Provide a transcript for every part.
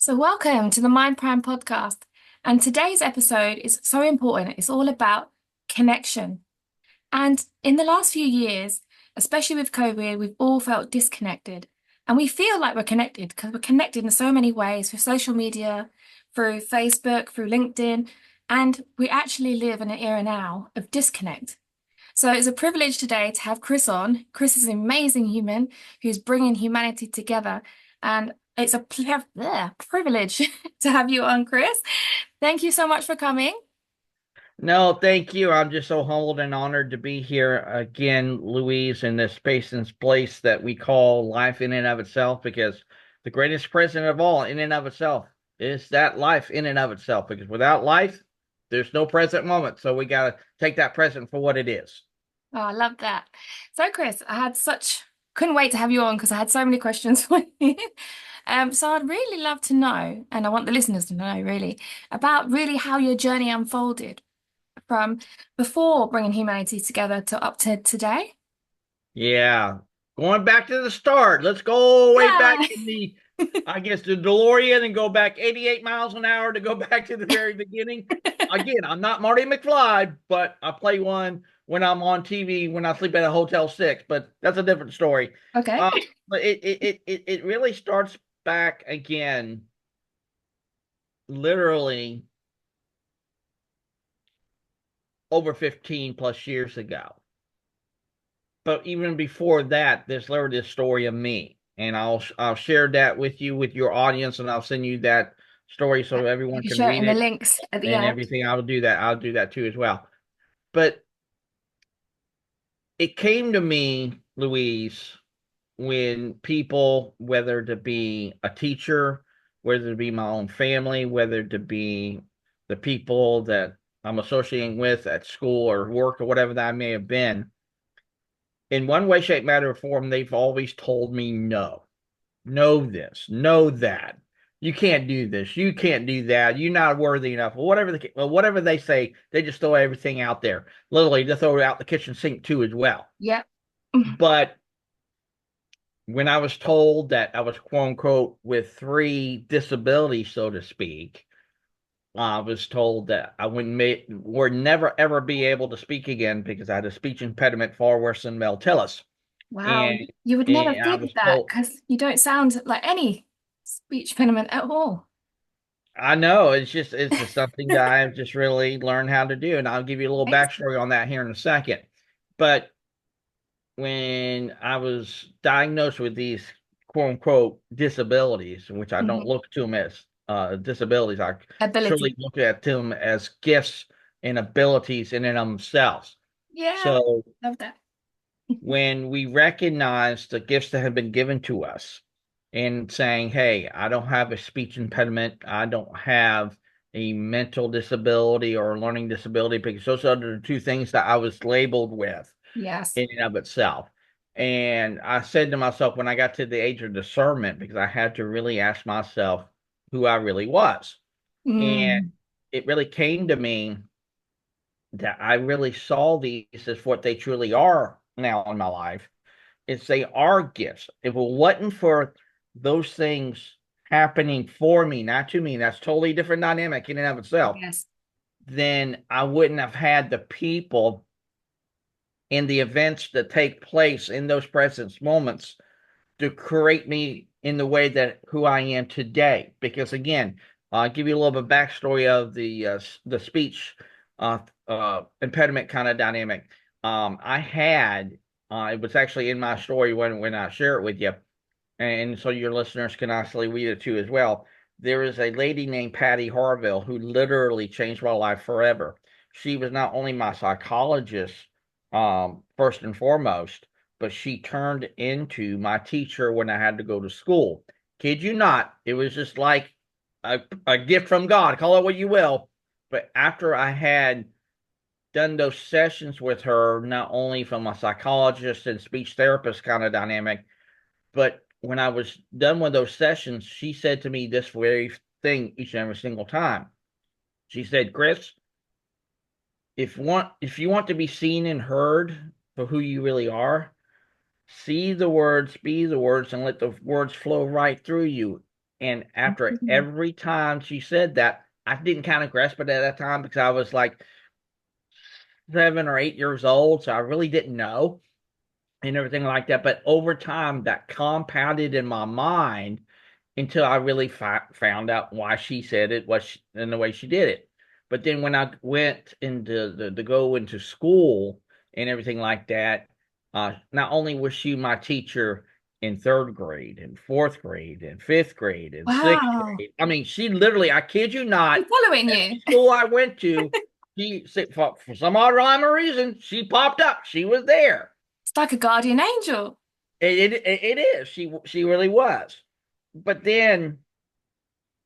So, welcome to the Mind Prime podcast. And today's episode is so important. It's all about connection. And in the last few years, especially with COVID, we've all felt disconnected. And we feel like we're connected because we're connected in so many ways through social media, through Facebook, through LinkedIn. And we actually live in an era now of disconnect. So it's a privilege today to have Chris on. Chris is an amazing human who's bringing humanity together. And it's a privilege to have you on, Chris. Thank you so much for coming. No, thank you. I'm just so humbled and honored to be here again, Louise, in this space and place that we call life in and of itself, because the greatest present of all, in and of itself, is that life in and of itself. Because without life, there's no present moment. So we got to take that present for what it is. Oh, I love that. So, Chris, couldn't wait to have you on because I had so many questions for you. So I'd really love to know, and I want the listeners to know really, about really how your journey unfolded from before bringing humanity together to up to today. Yeah. Going back to the start. Let's go way back Yeah. in I guess, the DeLorean and go back 88 miles an hour to go back to the very beginning. Again, I'm not Marty McFly, but I play one when I'm on TV when I sleep at a Hotel 6, but that's a different story. Okay. Uh, but it really starts back again, literally over 15 plus years ago. But even before that, there's literally a story of me, and I'll share that with you with your audience, and I'll send you that story Yeah. so You everyone can can share it read in the it links at the and end. everything. I'll do that. I'll do that too as well. But it came to me, Louise, when people, whether to be a teacher, whether to be my own family, whether to be the people that I'm associating with at school or work or whatever that I may have been, in one way, shape, matter, or form, they've always told me no. Know this, know that. You can't do this. You can't do that. You're not worthy enough. Whatever they say, they just throw everything out there. Literally, they throw it out the kitchen sink too as well. Yep. But when I was told that I was quote unquote with three disabilities, so to speak, I was told that I would never ever be able to speak again because I had a speech impediment far worse than Mel Tillis. Wow. And, You would never and I think was that told, because you don't sound like any speech impediment at all. I know it's just something that I've just really learned how to do, and I'll give you a little Amazing. backstory on that here in a second. But when I was diagnosed with these quote unquote disabilities, which I don't Mhm. look to them as disabilities, I truly Ability. look at them as gifts and abilities in and of themselves. Yeah. So Love that. when we recognize the gifts that have been given to us and saying, hey, I don't have a speech impediment, I don't have a mental disability or a learning disability, because those are the two things that I was labeled with Yes. in and of itself. And I said to myself when I got to the age of discernment, because I had to really ask myself who I really was. And Mm. it really came to me that I really saw these as what they truly are now in my life. Is they are gifts. If it wasn't for those things happening for me, not to me, that's totally different dynamic in and of itself, Yes. then I wouldn't have had the people and the events that take place in those present moments to create me in the way that who I am today. Because again, I'll give you a little bit of backstory of the speech uh, impediment kind of dynamic. I had it was actually in my story when I share it with you, and so your listeners can actually read it too as well. There is a lady named Patty Harville who literally changed my life forever. She was not only my psychologist, first and foremost, but she turned into my teacher when I had to go to school. Kid you not, it was just like a gift from God, call it what you will. But after I had done those sessions with her, not only from a psychologist and speech therapist kind of dynamic, but when I was done with those sessions, she said to me this very thing each and every single time. She said, Chris, if you want to be seen and heard for who you really are, see the words, be the words, and let the words flow right through you. And after Mhm. every time she said that, I didn't kind of grasp it at that time because I was like 7 or 8 years old, so I really didn't know and everything like that. But over time, that compounded in my mind until I really found out why she said it was and the way she did it. But then when I went into the go into school and everything like that, not only was she my teacher in third grade and fourth grade and fifth grade and sixth Wow. grade. I mean, she literally, I kid you not, She's following every you. school I went to, she for some odd rhyme or reason, she popped up. She was there. It's like a guardian angel. It is. She really was. But then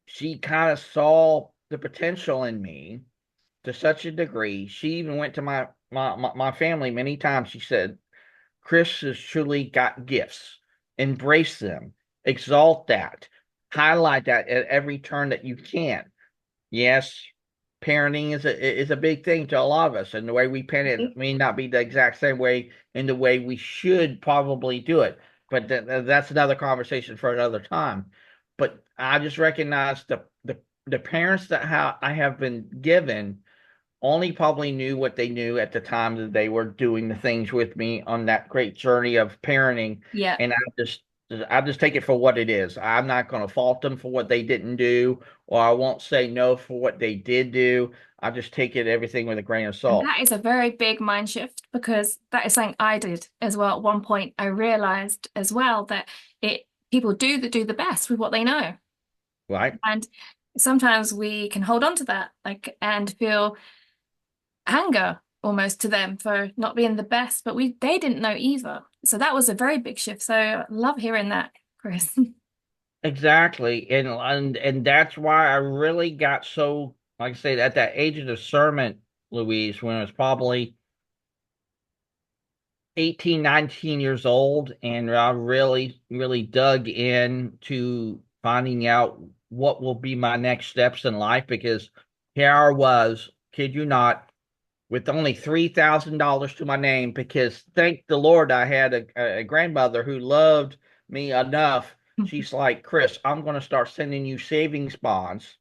she kind of saw the potential in me to such a degree. She even went to my family many times. She said, Chris has truly got gifts. Embrace them, exalt that, highlight that at every turn that you can. Yes, parenting is a big thing to a lot of us, and the way we parent may not be the exact same way in the way we should probably do it. But that's another conversation for another time. But I just recognize the parents that I have been given only probably knew what they knew at the time that they were doing the things with me on that great journey of parenting. Yeah. And I just take it for what it is. I'm not going to fault them for what they didn't do, or I won't say no for what they did do. I just take it everything with a grain of And salt. that is a very big mind shift because that is something I did as well. At one point, I realized as well that it people do the best with what they know. Right? And sometimes we can hold on to that, like, and feel anger almost to them for not being the best, but they didn't know either. So that was a very big shift. So I love hearing that, Chris. Exactly. And that's why I really got so, like I said, at that age of discernment, Louise, when I was probably 18, 19 years old, and I really, really dug into finding out what will be my next steps in life because here I was, kid you not, with only $3,000 to my name because thank the Lord I had a grandmother who loved me enough. She's like, Chris, I'm going to start sending you savings bonds.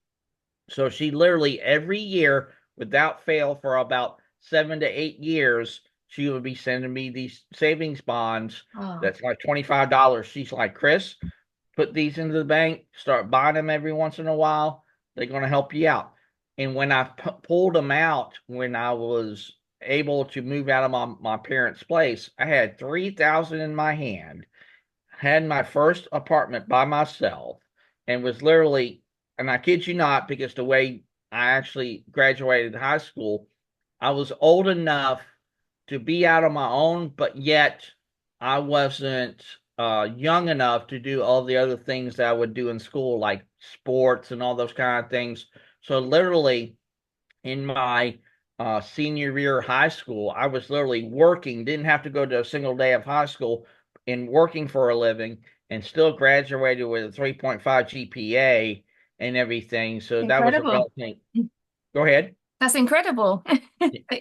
So she literally every year, without fail, for about 7 to 8 years, she would be sending me these savings bonds. Oh, That's like $25. She's like, Chris, put these into the bank, start buying them every once in a while. They're going to help you out. And when I pulled them out, when I was able to move out of my parents' place, I had 3,000 in my hand, had my first apartment by myself, and was literally, and I kid you not, because the way I actually graduated high school, I was old enough to be out on my own, but yet I wasn't young enough to do all the other things that I would do in school, like sports and all those kind of things. So literally, in my senior year of high school, I was literally working, didn't have to go to a single day of high school, and working for a living, and still graduated with a 3.5 GPA and everything. So that was a real incredible. thing. Go ahead. That's incredible that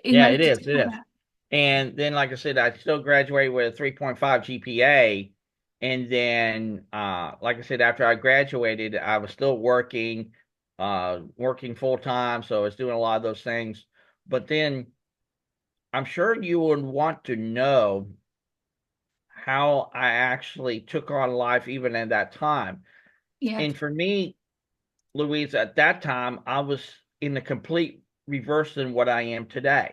you Yeah, it managed is. to It do is. that. And then, like I said, I still graduated with a 3.5 GPA. And then, like I said, after I graduated, I was still working full time. So I was doing a lot of those things. But then I'm sure you would want to know how I actually took on life even at that time. Yeah. And for me, Louise, at that time, I was in the complete reverse than what I am today.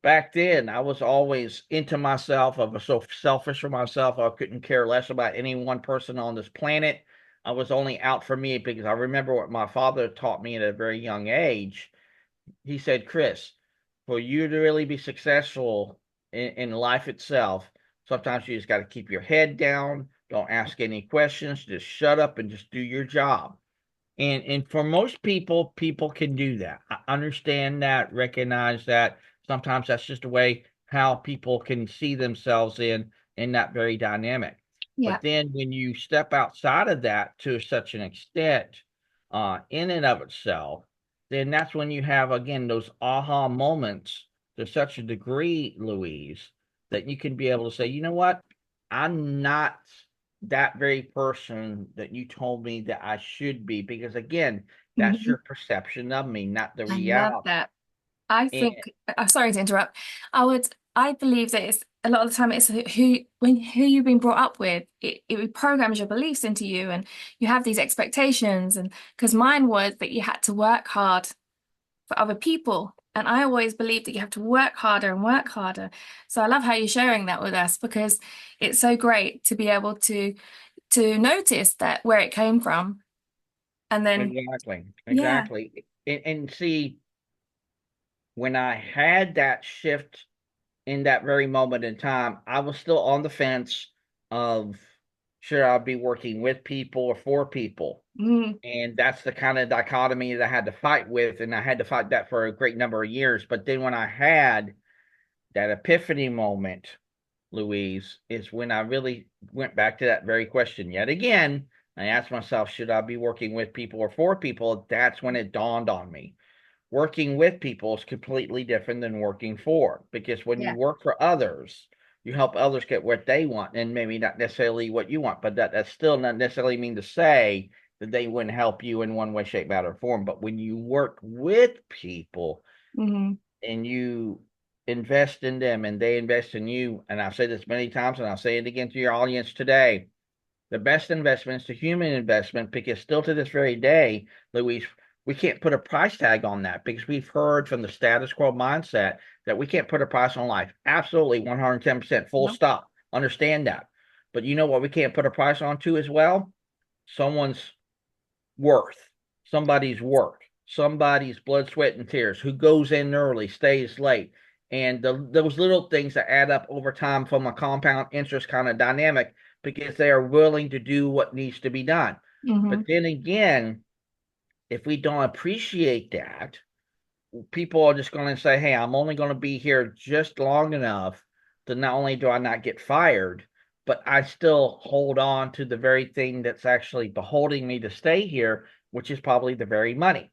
Back then I was always into myself. I was so selfish for myself. I couldn't care less about any one person on this planet. I was only out for me because I remember what my father taught me at a very young age. He said, Chris, for you to really be successful in life itself, sometimes you just got to keep your head down. Don't ask any questions. Just shut up and just do your job. And for most people, people can do that. I understand that, recognize that. Sometimes that's just a way how people can see themselves in that very dynamic. Yeah. But then when you step outside of that to such an extent, in and of itself, then that's when you have again those aha moments to such a degree, Louise, that you can be able to say, you know what? I'm not that very person that you told me that I should be, because again, that's Mhm. your perception of me, not the I love reality. that. I And think, I'm sorry to interrupt. I believe that it's a lot of the time it's who you've been brought up with. It programs your beliefs into you, and you have these expectations. And because mine was that you had to work hard for other people, and I always believed that you have to work harder and work harder. So I love how you're sharing that with us because it's so great to be able to notice that where it came from, and then exactly, yeah. exactly. And see, when I had that shift in that very moment in time, I was still on the fence of should I be working with people or for people. Mm, And that's the kind of dichotomy that I had to fight with. And I had to fight that for a great number of years. But then when I had that epiphany moment, Louise, is when I really went back to that very question yet again. I asked myself, should I be working with people or for people? That's when it dawned on me. Working with people is completely different than working for, because when you yeah. work for others, you help others get what they want and maybe not necessarily what you want, but that's still not necessarily mean to say that they wouldn't help you in one way, shape, matter, or form. But when you work with people Hmm. and you invest in them and they invest in you, and I've said this many times and I'll say it again to your audience today, the best investment is the human investment, because still to this very day, Louise, we can't put a price tag on that, because we've heard from the status quo mindset that we can't put a price on life. Absolutely, 110%, full No. stop. Understand that. But you know what we can't put a price on too as well? Someone's worth, somebody's work, somebody's blood, sweat, and tears, who goes in early, stays late. And those little things that add up over time from a compound interest kind of dynamic, because they are willing to do what needs to be done. But Hmm. then again, if we don't appreciate that, people are just going to say, hey, I'm only going to be here just long enough to not only do I not get fired, but I still hold on to the very thing that's actually beholding me to stay here, which is probably the very money.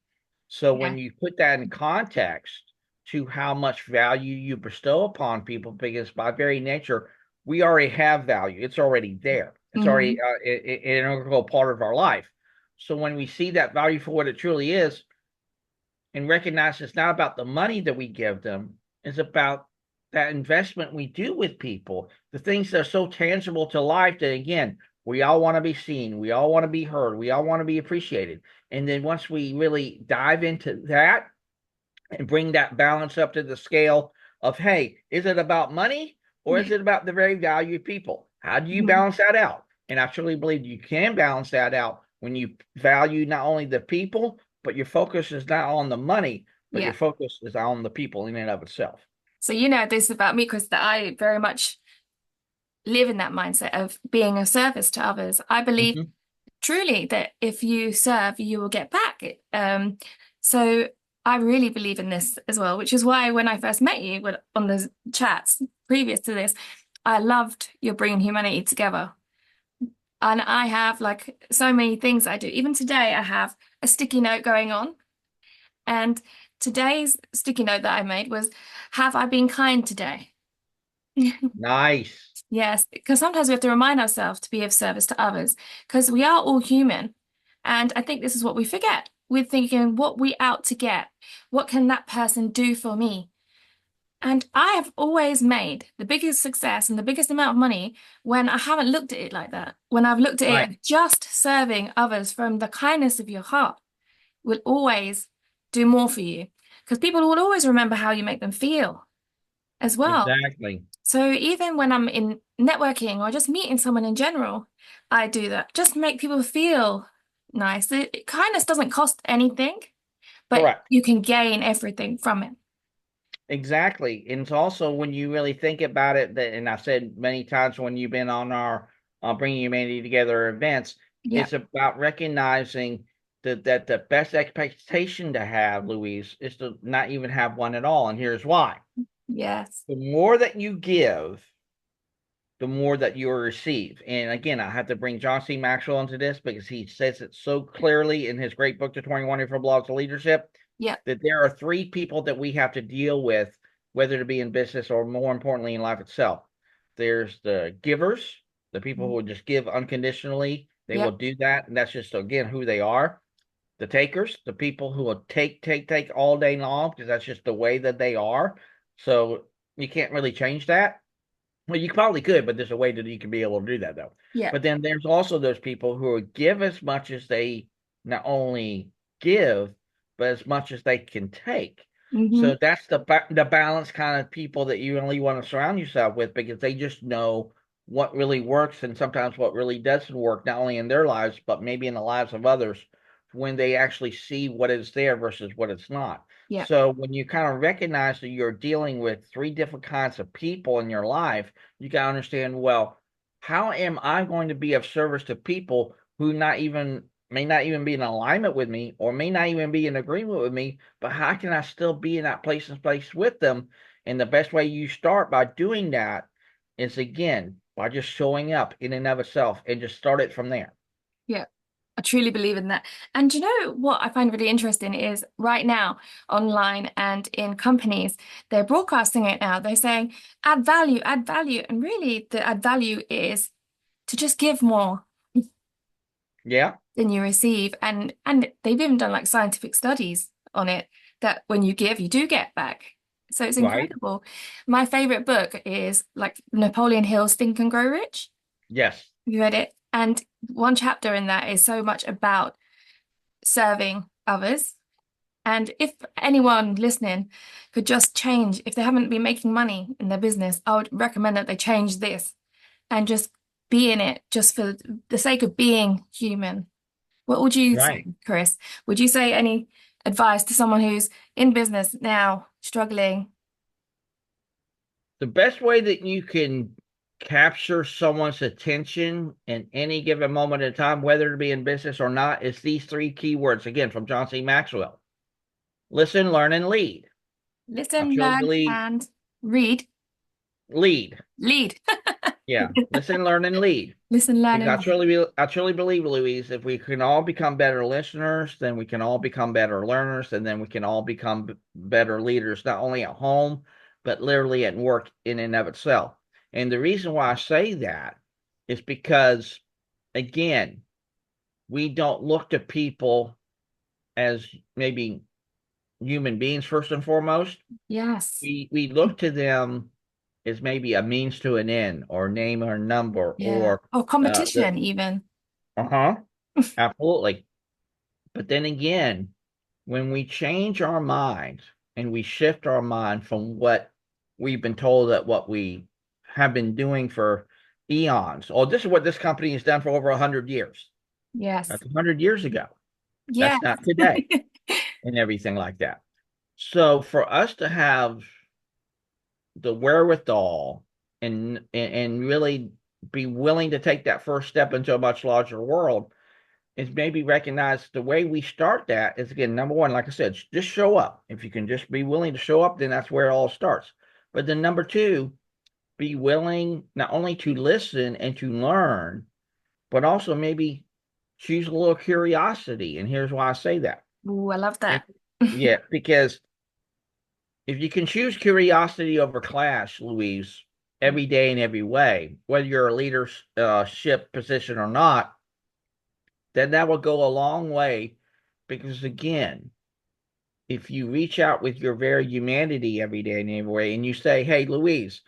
So Yeah. when you put that in context to how much value you bestow upon people, because by very nature, we already have value. It's already there. It's already Hmm. an integral part of our life. So when we see that value for what it truly is, and recognize it's not about the money that we give them, it's about that investment we do with people, the things that are so tangible to life that, again, we all want to be seen, we all want to be heard, we all want to be appreciated. And then once we really dive into that and bring that balance up to the scale of, hey, is it about money or Yeah. is it about the very value of people? How do you Hmm. balance that out? And I truly believe you can balance that out when you value not only the people, but your focus is not on the money, but your Yeah. focus is on the people in and of itself. So you know this about me, Chris, that I very much live in that mindset of being of service to others. I believe Mm-hmm. truly that if you serve, you will get back. So I really believe in this as well, which is why when I first met you on the chats previous to this, I loved your bringing humanity together. And I have like so many things I do. Even today, I have a sticky note going on. And today's sticky note that I made was, have I been kind today? Nice. Yes, because sometimes we have to remind ourselves to be of service to others because we are all human. And I think this is what we forget. We're thinking, what we out to get? What can that person do for me? And I have always made the biggest success and the biggest amount of money when I haven't looked at it like that. When I've looked at it Right. as just serving others from the kindness of your heart will always do more for you because people will always remember how you make them feel as well. Exactly. So even when I'm in networking or just meeting someone in general, I do that. Just make people feel nice. It kindness doesn't cost anything, but Correct. you can gain everything from it. Exactly. And it's also when you really think about it, that, and I've said many times when you've been on our Bringing Humanity Together events, Yeah. it's about recognizing that the best expectation to have, Louise, is to not even have one at all. And here's why. Yes. The more that you give, the more that you receive. And again, I have to bring John C. Maxwell into this because he says it so clearly in his great book, The 21 Wonderful Laws of Leadership, Yeah. that there are three people that we have to deal with, whether to be in business or more importantly in life itself. There's the givers, The people who will just give unconditionally, they will Yep. do that. And that's just, again, who they are. The takers, the people who will take all day long because that's just the way that they are. So you can't really change that. Well, you probably could, but there's a way that you can be able to do that though. Yep. But then there's also those people who will give as much as they not only give, but as much as they can take. Hmm. So that's the balance kind of people that you really want to surround yourself with because they just know what really works and sometimes what really doesn't work, not only in their lives, but maybe in the lives of others when they actually see what is there versus what it's not. Yep. So when you kind of recognize that you're dealing with three different kinds of people in your life, you got to understand, well, how am I going to be of service to people who not even may not even be in alignment with me or may not even be in agreement with me, but how can I still be in that place and space with them? And the best way you start by doing that is again by just showing up in and of itself and just start it from there. Yep. I truly believe in that. And you know what I find really interesting is right now, online and in companies, they're broadcasting it now. They're saying, add value, add value. And really, the add value is to just give more Yeah, than you receive. And they've even done like scientific studies on it that when you give, you do get back. So it's right. incredible. My favorite book is like Napoleon Hill's Think and Grow Rich. Yes, Have you read it? And one chapter in that is so much about serving others. And if anyone listening could just change, if they haven't been making money in their business, I would recommend that they change this and just be in it just for the sake of being human. What would you say, right. Chris? Would you say any advice to someone who's in business now, struggling? The best way that you can capture someone's attention in any given moment in time, whether to be in business or not, is these three keywords again from John C. Maxwell: listen, learn, and lead. I Listen, truly learn, believe and read. lead. Lead. Yeah, listen, learn, and lead. Listen, learn, Because and lead. I truly believe, Louise, if we can all become better listeners, then we can all become better learners, and then we can all become better leaders, not only at home, but literally at work in and of itself. And the reason why I say that is because, again, we don't look to people as maybe human beings first and foremost. Yes. We look to them as maybe a means to an end, or name or number, Yeah. or Or the competition, even. uh-huh, absolutely. But then again, when we change our minds and we shift our mind from what we've been told that what we have been doing for eons, oh, this is what this company has done for over 100 years. Yes. That's 100 years ago. Yes. That's not today and everything like that. So for us to have the wherewithal and really be willing to take that first step into a much larger world is maybe recognize the way we start that is, again, number one, like I said, just show up. If you can just be willing to show up, then that's where it all starts. But then number two, be willing not only to listen and to learn, but also maybe choose a little curiosity. And here's why I say that. Ooh, I love If, that. yeah, because if you can choose curiosity over class, Louise, every day in every way, whether you're a leadership position or not, then that will go a long way. Because again, if you reach out with your very humanity every day in every way, and you say, "Hey, Louise,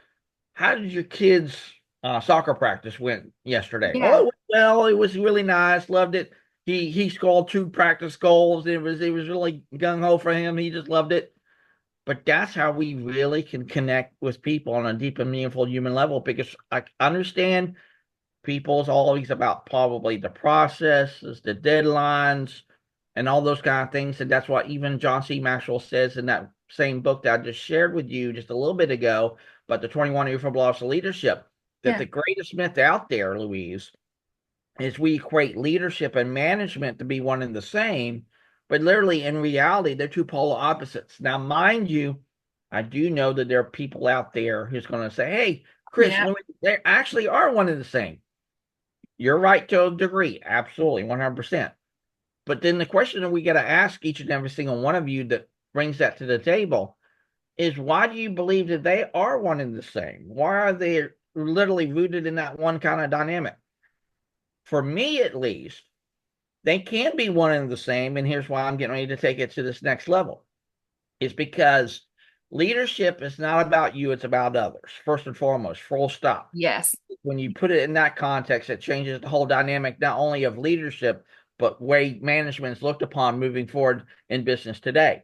how did your kids' soccer practice went yesterday?" "Oh, Yeah. well, it was really nice. Loved it. He scored two practice goals. It was really gung ho for him. He just loved it." But that's how we really can connect with people on a deep and meaningful human level. Because I understand people's always about probably the processes, the deadlines, and all those kind of things. And that's what even John C. Maxwell says in that same book that I just shared with you just a little bit ago, about the 21 Irrefutable Laws of Leadership, that Yeah. the greatest myth out there, Louise, is we equate leadership and management to be one and the same, but literally in reality, they're two polar opposites. Now, mind you, I do know that there are people out there who's going to say, "Hey, Chris, Yeah. they actually are one and the same." You're right to a degree, absolutely, 100%. But then the question that we got to ask each and every single one of you that brings that to the table is, why do you believe that they are one and the same? Why are they literally rooted in that one kind of dynamic. For me, at least, they can be one and the same. And here's why I'm getting ready to take it to this next level. Is because leadership is not about you, it's about others, first and foremost, full stop. Yes. When you put it in that context, it changes the whole dynamic, not only of leadership, but way management is looked upon moving forward in business today.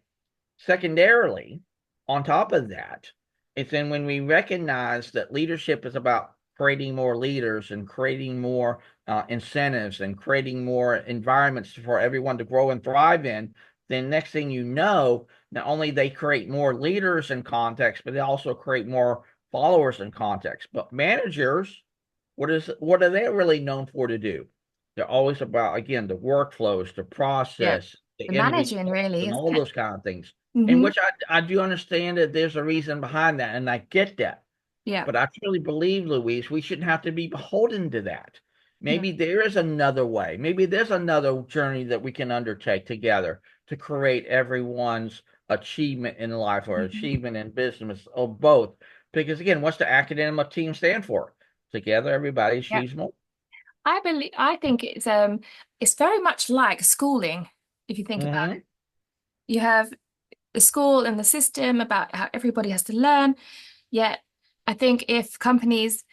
Secondarily, on top of that, it's then when we recognize that leadership is about creating more leaders and creating more incentives and creating more environments for everyone to grow and thrive in, then next thing you know, not only they create more leaders in context, but they also create more followers in context. But managers, what are they really known for to do? They're always about, again, the workflows, the Yeah. process, the The end managing results, really, and isn't all it? those kind of things. In Hmm. which I do understand that there's a reason behind that, and I get that. Yeah. But I truly believe, Louise, we shouldn't have to be beholden to that. No. Maybe there is another way. Maybe there's another journey that we can undertake together to create everyone's achievement in life or Mhm. achievement in business or both. Because again, what's the acronym of team stand for? Together, everybody Yeah. achieves more. I think it's very much like schooling, if you think about Mm-hmm. it. You have the school and the system about how everybody has to learn. Yet I think if companies,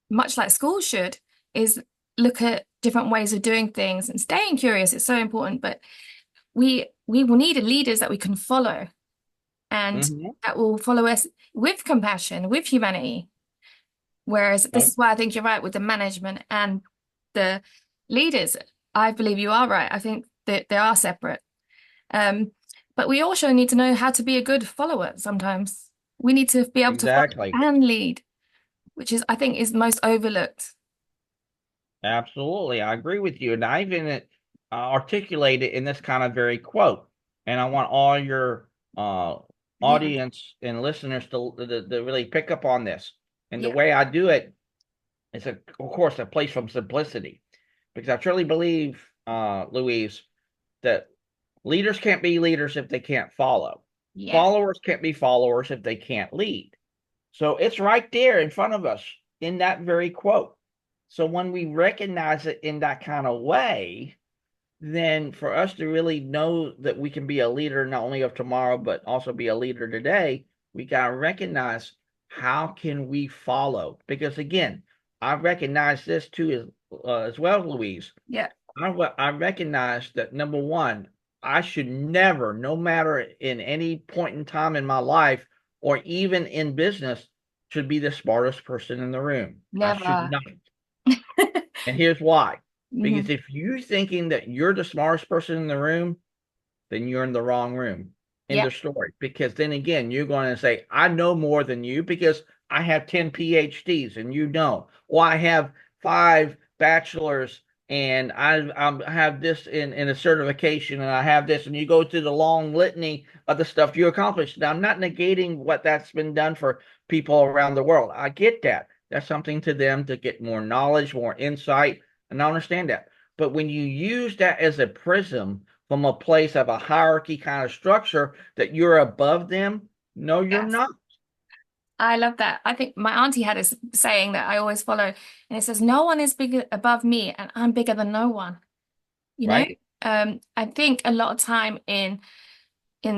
much like schools should, is look at different ways of doing things and staying curious, it's so important. But we will need leaders that we can follow and Mm-hmm. that will follow us with compassion, with humanity. Whereas this Right. is why I think you're right with the management and the leaders. I believe you are right. I think that they are separate. Um, but we also need to know how to be a good follower sometimes. We need to be able to follow Exactly. and lead, which is, I think, is most overlooked. Absolutely. I agree with you. And I even articulate it in this kind of very quote. And I want all your uh, Yeah. audience and listeners to really pick up on this. And the Yeah. way I do it is, of course, a place from simplicity. Because I truly believe, Louise, that leaders can't be leaders if they can't follow. Yeah. Followers can't be followers if they can't lead. So it's right there in front of us in that very quote. So when we recognize it in that kind of way, then for us to really know that we can be a leader not only of tomorrow, but also be a leader today, we got to recognize how can we follow? Because again, I recognize this too as well, Louise. Yeah. I recognize that number one, I should never, no matter in any point in time in my life or even in business, should be the smartest person in the room. I should Never. not. And here's why. Because Hmm. if you're thinking that you're the smartest person in the room, then you're in the wrong room in Yeah. the story. Because then again, you're going to say, I know more than you because I have 10 PhDs and you don't. Or I have 5 bachelors and I have this in a certification and I have this. And you go through the long litany of the stuff you accomplished. Now, I'm not negating what that's been done for people around the world. I get that. That's something to them to get more knowledge, more insight. And I understand that. But when you use that as a prism, from a place of a hierarchy kind of structure that you're above them. No, you're Yes. not, I love that. I think my auntie had a saying that I always follow, and it says, "No one is bigger above me, and I'm bigger than no one." You know, right? I think a lot of time in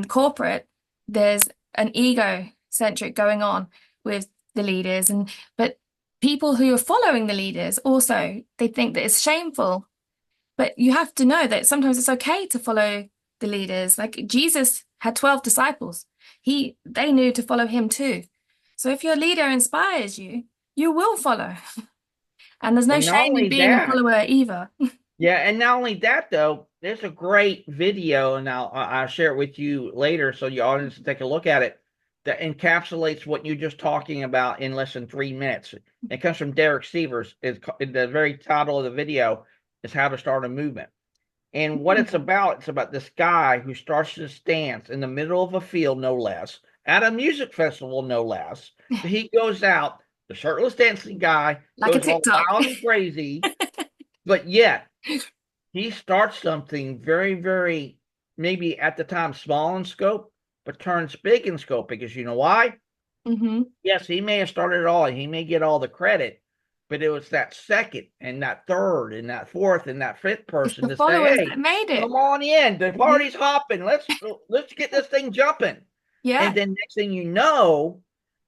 corporate, there's an ego centric going on with the leaders, and but people who are following the leaders also they think that it's shameful. But you have to know that sometimes it's okay to follow the leaders. Like Jesus had 12 disciples. They knew to follow him too. So if your leader inspires you, you will follow. And there's no And not shame in only being a that, follower either. yeah, and not only that though, there's a great video, and I'll share it with you later so your audience can take a look at it that encapsulates what you're just talking about in less than 3 minutes. It comes from Derek Sievers. The very title of the video is How to Start a Movement. And what it's about this guy who starts this dance in the middle of a field, no less, at a music festival, no less. So he goes out, the shirtless dancing guy Like a goes all TikTok. wild and crazy, but yet he starts something very, very, maybe at the time small in scope, but turns big in scope because you know why? Mm-hmm. Yes, he may have started it all. He may get all the credit, but it was that second and that third and that fourth and that fifth It's person the to say, followers that "Hey, made come it. on in. The Hmm. party's hopping. Let's get this thing jumping." Yeah. And then next thing you know,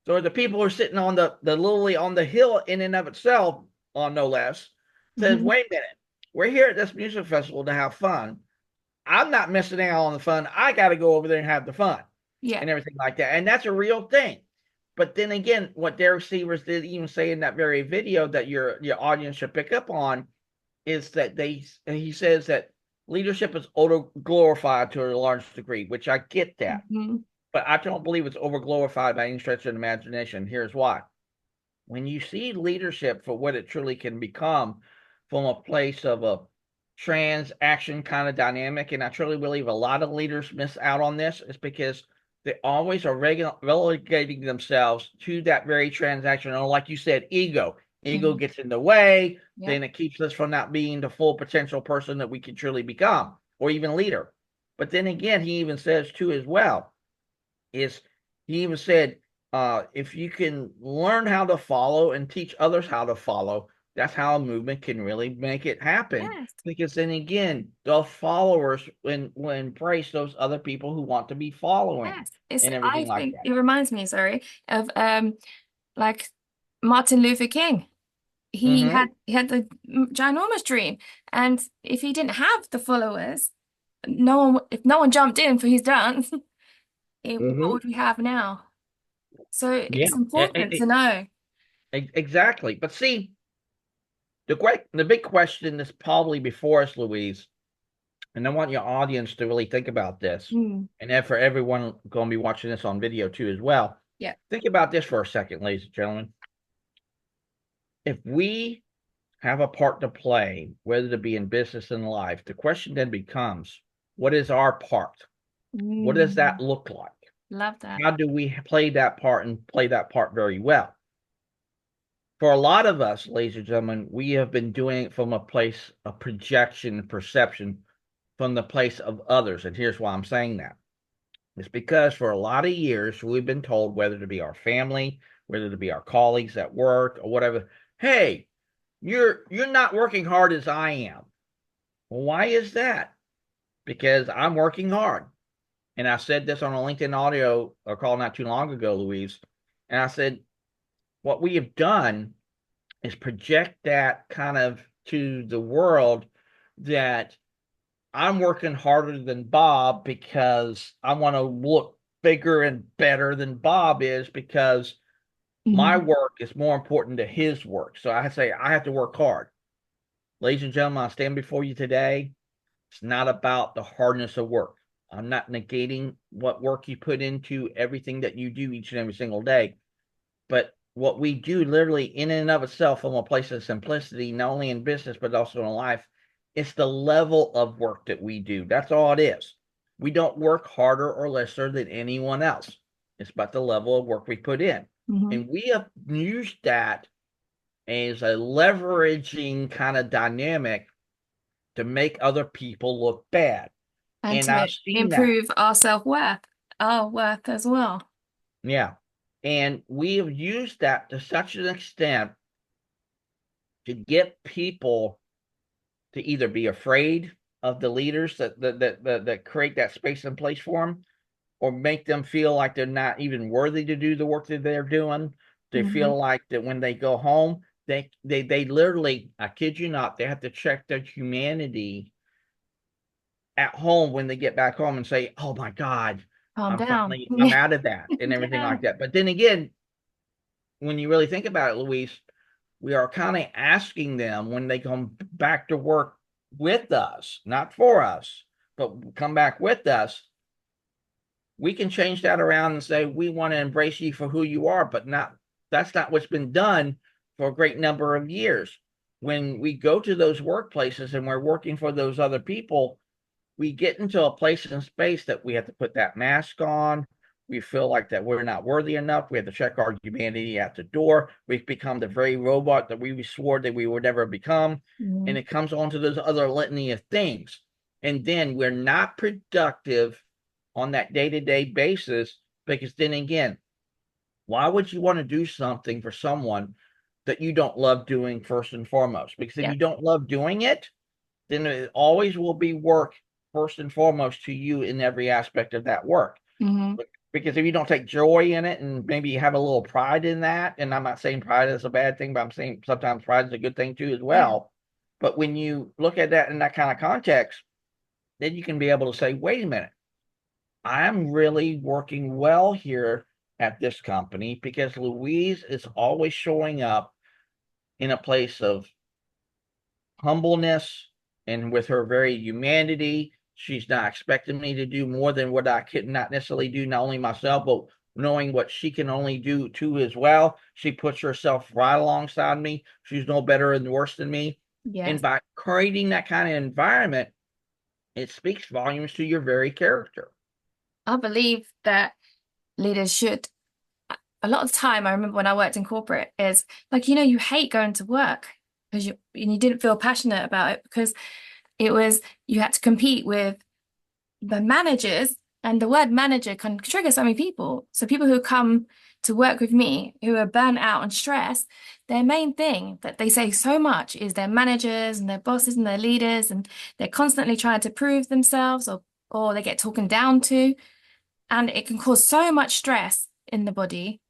so the people who are sitting on the literally on the hill in and of itself, on no less, says, Hmm. "Wait a minute, we're here at this music festival to have fun. I'm not missing out on the fun. I got to go over there and have the fun Yeah. and everything like that." And that's a real thing. But then again, what Derek Severs did even say in that very video that your audience should pick up on is that he says that leadership is over glorified to a large degree, which I get that. Hmm. But I don't believe it's over glorified by any stretch of the imagination. Here's why. When you see leadership for what it truly can become from a place of a transaction kind of dynamic, and I truly believe a lot of leaders miss out on this, is because they always are relegating themselves to that very transaction. Or like you said, ego. Ego Hmm. gets in the way, Yeah. then it keeps us from not being the full potential person that we can truly become, or even leader. But then again, he even says too as well, is he even said, if you can learn how to follow and teach others how to follow, that's how a movement can really make it happen. Yes. Because then again, the followers will embrace those other people who want to be following Yes. It's, and I everything like think that. it reminds me, sorry, of like Martin Luther King. Mm-hmm. He had the ginormous dream. And if he didn't have the followers, if no one jumped in for his dance, what Mm-hmm. would we have now? So Yeah. it's important to know. Exactly. But see, the big question that's probably before us, Louise, and I want your audience to really think about this, Mm, and then for everyone going to be watching this on video too as well. yeah. Think about this for a second, ladies and gentlemen. If we have a part to play, whether it be in business and life, the question then becomes, what is our part? What does that Mm, look like? love that. How do we play that part and play that part very well? For a lot of us, ladies and gentlemen, we have been doing it from a place of projection and perception from the place of others. And here's why I'm saying that. It's because for a lot of years, we've been told, whether to be our family, whether to be our colleagues at work or whatever, hey, you're not working hard as I am. Well, why is that? Because I'm working hard. And I said this on a LinkedIn audio or call not too long ago, Louise. And I said, what we have done is project that kind of to the world, that I'm working harder than Bob because I want to look bigger and better than Bob is, because my Mhm. work is more important to his work. So I say I have to work hard. Ladies and gentlemen, I stand before you today. It's not about the hardness of work. I'm not negating what work you put into everything that you do each and every single day. But what we do literally in and of itself from a place of simplicity, not only in business, but also in life, it's the level of work that we do. That's all it is. We don't work harder or lesser than anyone else. It's about the level of work we put in. Mhm. And we have used that as a leveraging kind of dynamic to make other people look bad. And And to I've seen that. improve our self-worth, our worth as well. Yeah. And we have used that to such an extent to get people to either be afraid of the leaders that create that space and place for them, or make them feel like they're not even worthy to do the work that they're doing. They Mhm. feel like that when they go home, they literally, I kid you not, they have to check their humanity at home when they get back home and say, "Oh my God, Calm down. I'm out of that," and everything Yeah. like that. But then again, when you really think about it, Luis, we are kind of asking them when they come back to work with us, not for us, but come back with us. We can change that around and say, we want to embrace you for who you are, but not, that's not what's been done for a great number of years. When we go to those workplaces and we're working for those other people, we get into a place and space that we have to put that mask on. We feel like that we're not worthy enough. We have to check our humanity at the door. We've become the very robot that we swore that we would never become. And Mhm. it comes on to those other litany of things. And then we're not productive on that day-to-day basis, because then again, Why would you want to do something for someone that you don't love doing first and foremost? Because if Yeah. you don't love doing it, then it always will be work first and foremost to you in every aspect of that work. Hmm. Because if you don't take joy in it and maybe you have a little pride in that, and I'm not saying pride is a bad thing, but I'm saying sometimes pride is a good thing too as Yeah. well. But when you look at that in that kind of context, then you can be able to say, wait a minute, I'm really working well here at this company because Louise is always showing up in a place of humbleness and with her very humanity. She's not expecting me to do more than what I could not necessarily do, not only myself, but knowing what she can only do too as well. She puts herself right alongside me. She's no better and worse than me. And Yes. by creating that kind of environment, it speaks volumes to your very character. I believe that leaders should. A lot of the time, I remember when I worked in corporate, is like, you hate going to work because you didn't feel passionate about it because it was, you had to compete with the managers, and the word manager can trigger so many people. So people who come to work with me who are burnt out and stressed, their main thing that they say so much is their managers and their bosses and their leaders, and they're constantly trying to prove themselves, or they get talking down to, and it can cause so much stress in the body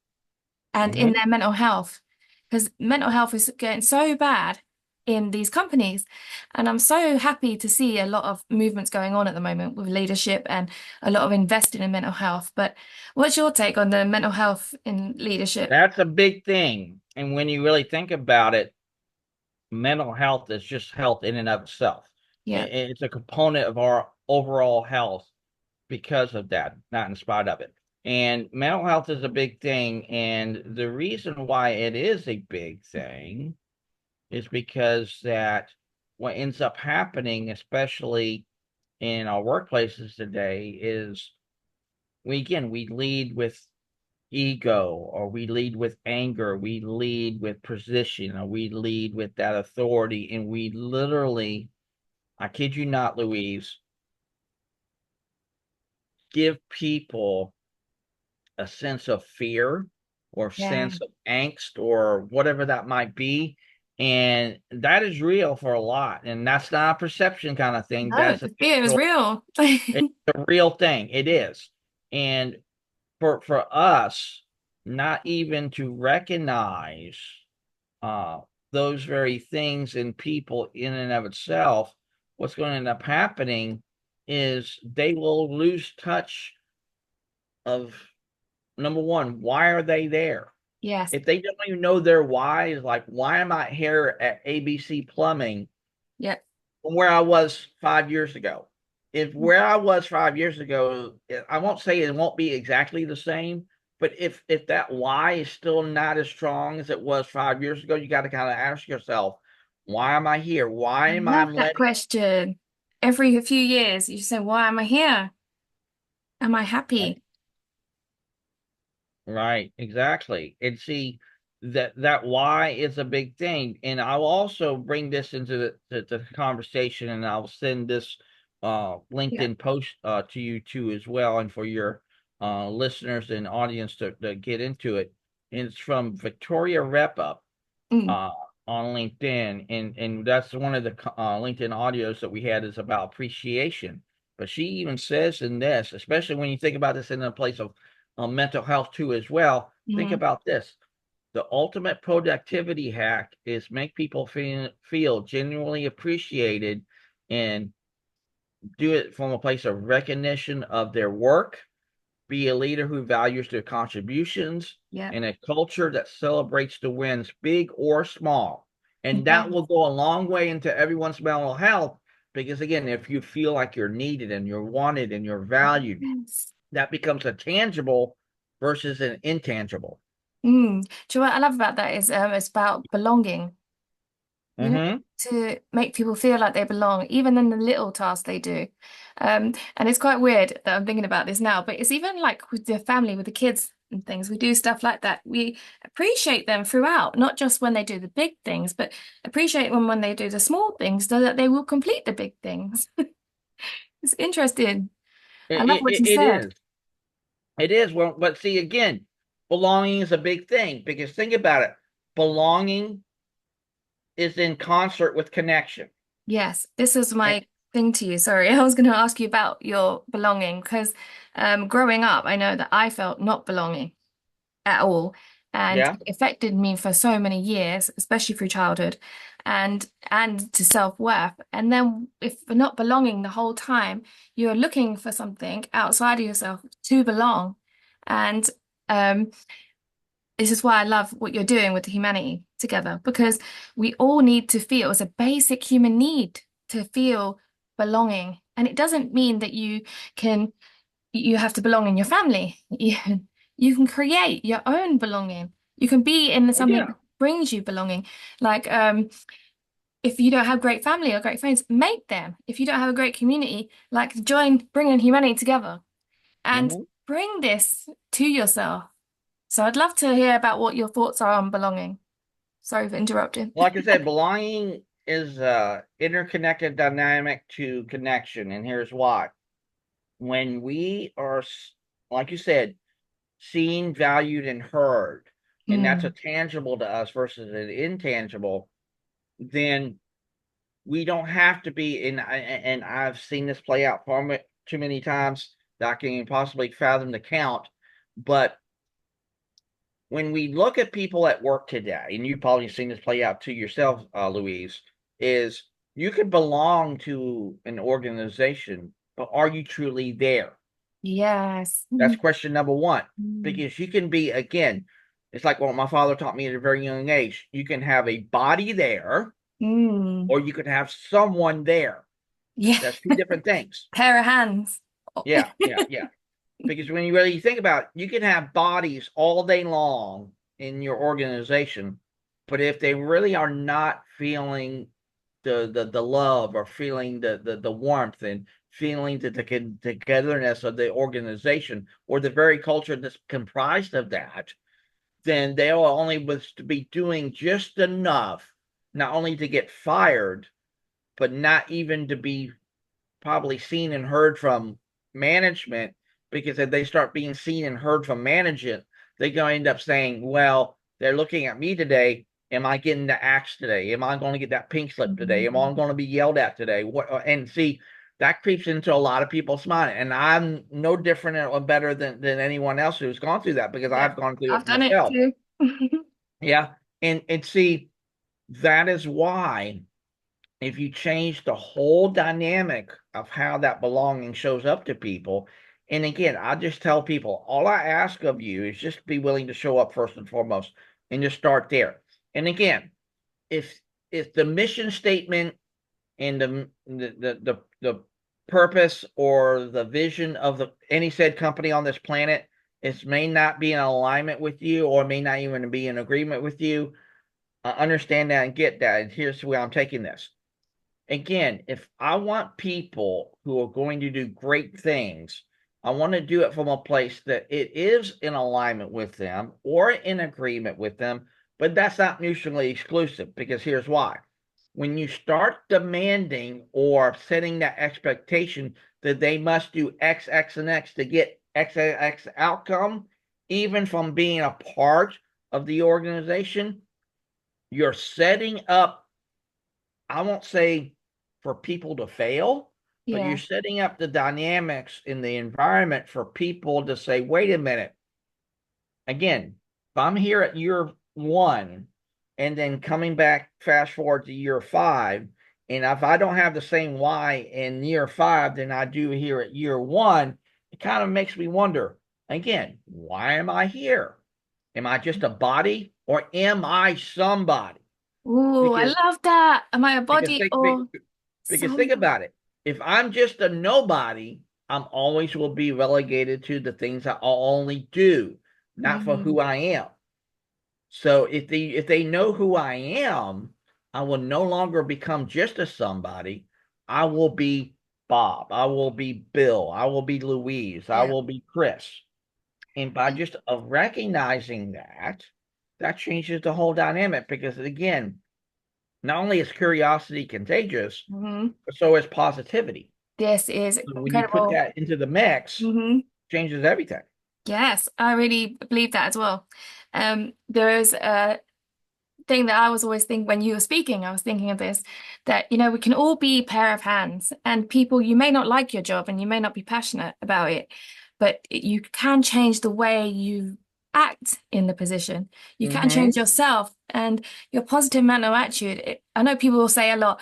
and in Mm-hmm. their mental health, because mental health is getting so bad in these companies. And I'm so happy to see a lot of movements going on at the moment with leadership and a lot of investing in mental health. But what's your take on the mental health in leadership? That's a big thing. And when you really think about it, mental health is just health in and of itself. Yeah. It's a component of our overall health because of that, not in spite of it. And mental health is a big thing. And the reason why it is a big thing is because that what ends up happening, especially in our workplaces today, is we lead with ego, or we lead with anger, we lead with position, or we lead with that authority, and we literally, I kid you not, Louise, give people a sense of fear or Yeah. sense of angst or whatever that might be. And that is real for a lot. And that's not a perception kind of thing. No, That's the a fear is real. it's a real thing. It is. And for us not even to recognize uh those very things in people in and of itself, what's going to end up happening is they will lose touch of, number one, why are they there? Yes. If they don't even know their why, is like, why am I here at ABC Plumbing Yep. from where I was 5 years ago? If where I was 5 years ago, I won't say it won't be exactly the same, but if that why is still not as strong as it was 5 years ago, you got to kind of ask yourself, why am I here? Why I am I love that letting question. Every few years, you say, why am I here? Am I happy? Right, exactly. And see that why is a big thing. And I'll also bring this into the conversation, and I'll send this Yeah. LinkedIn post to you too as well, and for your listeners and audience to get into it. And it's from Victoria Repa Mm. uh on LinkedIn, and that's one of the LinkedIn audios that we had is about appreciation. But she even says in this, especially when you think about this in a place of mental health too as well, think Mhm. about this. The ultimate productivity hack is make people feel genuinely appreciated, and do it from a place of recognition of their work. Be a leader who values their contributions, Yeah. and a culture that celebrates the wins, big or small. And that Yeah. will go a long way into everyone's mental health, because, again, if you feel like you're needed and you're wanted and you're valued, Yes. that becomes a tangible versus an intangible. Do you know what I love about that is it's about belonging, Mm-hmm. to make people feel like they belong, even in the little tasks they do. And it's quite weird that I'm thinking about this now, but it's even like with the family, with the kids and things, we do stuff like that. We appreciate them throughout, not just when they do the big things, but appreciate them when they do the small things so that they will complete the big things. It's interesting. I It, love it, what you it said. is. It is. Well, but see, again, belonging is a big thing because think about it. Belonging is in concert with connection. Yes, this is And my thing to you. Sorry, I was going to ask you about your belonging because growing up, I know that I felt not belonging at all, and yeah, it affected me for so many years, especially through childhood, and to self-worth. And then if you're not belonging the whole time, you're looking for something outside of yourself to belong. And um, this is why I love what you're doing with the humanity together because we all need to feel, it's a basic human need to feel belonging. And it doesn't mean that you have to belong in your family. You can create your own belonging. You can be in oh something yeah, that brings you belonging. Like if you don't have great family or great friends, make them. If you don't have a great community, like join bringing humanity together and hmm bring this to yourself. So I'd love to hear about what your thoughts are on belonging. Sorry for interrupting. like I said, belonging is interconnected dynamic to connection, and here's why. When we are, like you said, seen, valued, and heard, and that's a Mm. tangible to us versus an intangible, then we don't have to be. And I've seen this play out far too many times that I can possibly fathom the count. But when we look at people at work today, and you've probably seen this play out to yourself, Louise, is you could belong to an organization, but are you truly there? Yes. That's question number one. Mm. Because you can be, again, it's like what my father taught me at a very young age. You can have a body there, Mm. or you could have someone there. Yeah. That's two different things. Pair of hands. Oh. Yeah, yeah, yeah. Because when you really think about it, you can have bodies all day long in your organization, but if they really are not feeling the love or feeling the warmth and feeling the togetherness of the organization or the very culture that's comprised of that, then they'll only be doing just enough, not only to get fired, but not even to be probably seen and heard from management, because if they start being seen and heard from management, they're going to end up saying, well, they're looking at me today. Am I getting the axe today? Am I going to get that pink slip today? Am I Mm. going to be yelled at today? What? And see, that creeps into a lot of people's mind. And I'm no different or better than anyone else who's gone through that because Yep. I've gone through I've it done it myself. too. Yeah. And see, that is why if you change the whole dynamic of how that belonging shows up to people, and again, I just tell people, all I ask of you is just be willing to show up first and foremost and just start there. And again, if the mission statement and the purpose or the vision of any said company on this planet, it may not be in alignment with you or may not even be in agreement with you, understand that and get that. And here's where I'm taking this. Again, if I want people who are going to do great things, I want to do it from a place that it is in alignment with them or in agreement with them, but that's not mutually exclusive because here's why. When you start demanding or setting that expectation that they must do X, X, and X to get X, X outcome, even from being a part of the organization, you're setting up, I won't say for people to fail, but you're Yeah. setting up the dynamics in the environment for people to say, wait a minute, again, if I'm here at year one and then coming back fast forward to year five, and if I don't have the same why in year five than I do here at year one, it kind of makes me wonder, again, why am I here? Am I just a body or am I somebody? Ooh, I Because love that. Am I a because body think, or Because think some? about it. If I'm just a nobody, I'm always will be relegated to the things I'll only do, not for Mm. who I am. So if they know who I am, I will no longer become just a somebody. I will be Bob. I will be Bill. I will be Louise. I Yeah. will be Chris. And by just recognizing that, that changes the whole dynamic because again, not only is curiosity contagious, Hmm. but so is positivity. This is So when you put incredible. that into the mix, Hmm. changes everything. Yes, I really believe that as well. There is a thing that I was always thinking when you were speaking, I was thinking of this, that, we can all be a pair of hands, and people, you may not like your job and you may not be passionate about it, but you can change the way you act in the position. You can change Hmm. yourself and your positive mental attitude. I know people will say a lot,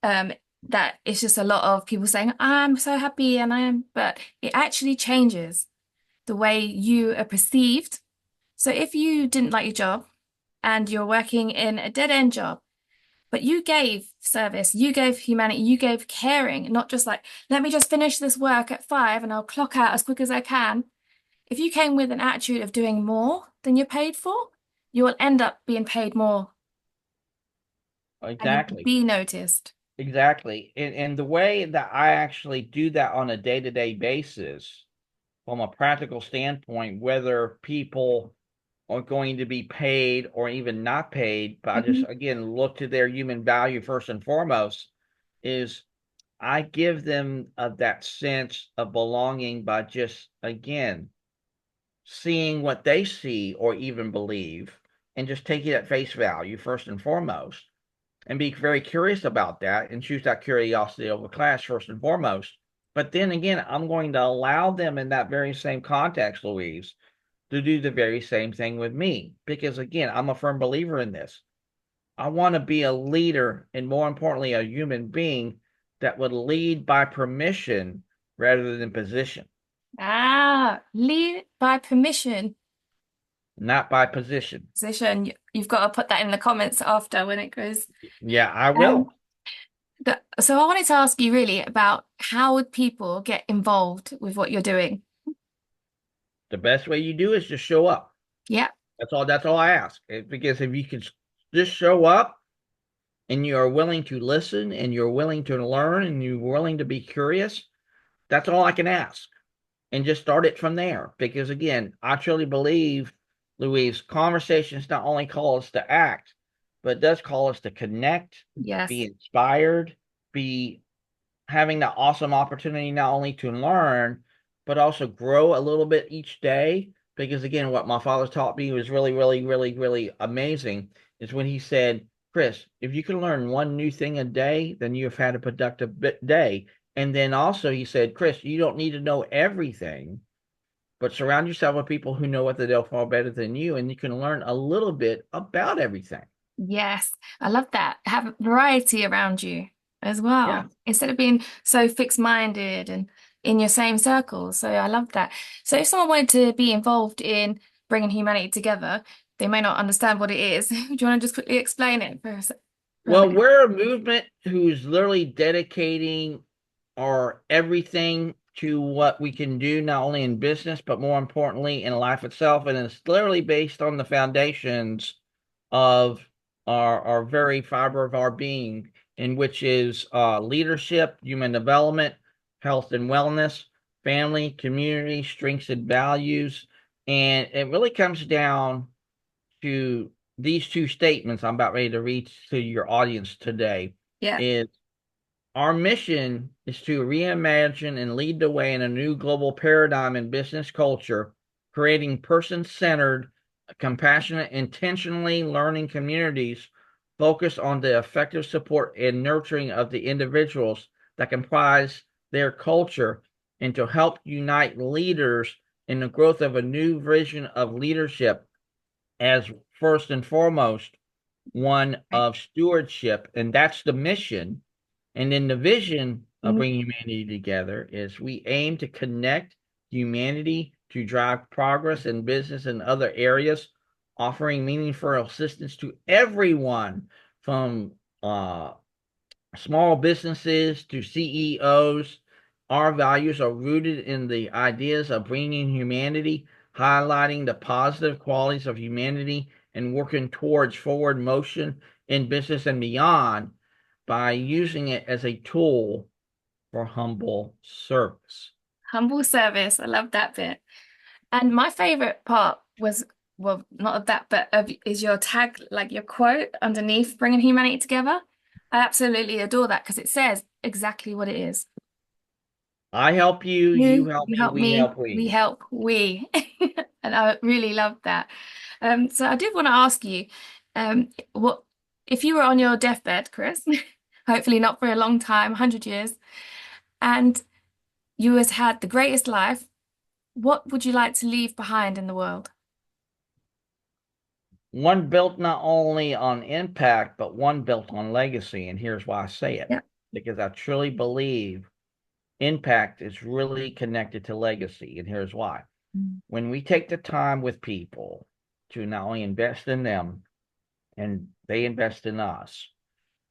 um, that it's just a lot of people saying, I'm so happy and I am, but it actually changes the way you are perceived. So if you didn't like your job and you're working in a dead-end job, but you gave service, you gave humanity, you gave caring, not just like, let me just finish this work at 5 and I'll clock out as quick as I can. If you came with an attitude of doing more than you're paid for, you will end up being paid more and you will Exactly. be noticed. Exactly. And the way that I actually do that on a day-to-day basis, from a practical standpoint, whether people are going to be paid or even not paid, but I just Mhm. again look to their human value first and foremost, is I give them that sense of belonging by just again seeing what they see or even believe and just take it at face value first and foremost and be very curious about that and choose that curiosity over class first and foremost. But then again, I'm going to allow them in that very same context, Louise, to do the very same thing with me. Because again, I'm a firm believer in this. I want to be a leader and more importantly, a human being that would lead by permission rather than position, Ah, lead by permission. not by position. Position. You've got to put that in the comments after when it goes. Yeah, I Um, will. so I wanted to ask you really about how would people get involved with what you're doing? The best way you do is just show up. Yeah. That's all I ask. Because if you can just show up and you are willing to listen and you're willing to learn and you're willing to be curious, that's all I can ask. And just start it from there. Because again, I truly believe, Louise, conversations not only call us to act, but it does call us to connect, be Yes. inspired, be having that awesome opportunity not only to learn, but also grow a little bit each day. Because again, what my father taught me was really, really, really, really amazing is when he said, Chris, if you can learn one new thing a day, then you have had a productive day. And then also he said, Chris, you don't need to know everything, but surround yourself with people who know what the hell far better than you, and you can learn a little bit about everything. Yes. I love that. Have variety around you as Yeah. well, instead of being so fixed-minded and in your same circles. So I love that. So if someone wanted to be involved in bringing humanity together, they may not understand what it is. Do you want to just quickly explain it for a Well, minute? we're a movement who's literally dedicating our everything to what we can do, not only in business, but more importantly in life itself. And it's literally based on the foundations of our very fiber of our being, in which is leadership, human development, health and wellness, family, community, strengths and values. And it really comes down to these two statements I'm about ready to read to your audience today Yeah. is our mission is to reimagine and lead the way in a new global paradigm in business culture, creating person-centered, compassionate, intentionally learning communities focused on the effective support and nurturing of the individuals that comprise their culture and to help unite leaders in the growth of a new vision of leadership as first and foremost one Right. of stewardship, and that's the mission. And then the vision of Mm. bringing humanity together is we aim to connect humanity to drive progress in business and other areas, offering meaningful assistance to everyone from small businesses to CEOs. Our values are rooted in the ideas of bringing humanity, highlighting the positive qualities of humanity, and working towards forward motion in business and beyond by using it as a tool for humble service. Humble service. I love that bit. And my favorite part was, well, not of that, but is your tag, like your quote underneath, bringing humanity together. I absolutely adore that because it says exactly what it is. I help you, you help You me, help we me, help we we. help we. And I really love that. So I did want to ask you, what if you were on your deathbed, Chris? Hopefully not for a long time, 100 years, and you has had the greatest life, what would you like to leave behind in the world? One built not only on impact, but one built on legacy. And here's why I say it, Yeah. because I truly believe impact is really connected to legacy. And here's why. Mm. When we take the time with people to not only invest in them and they invest in us,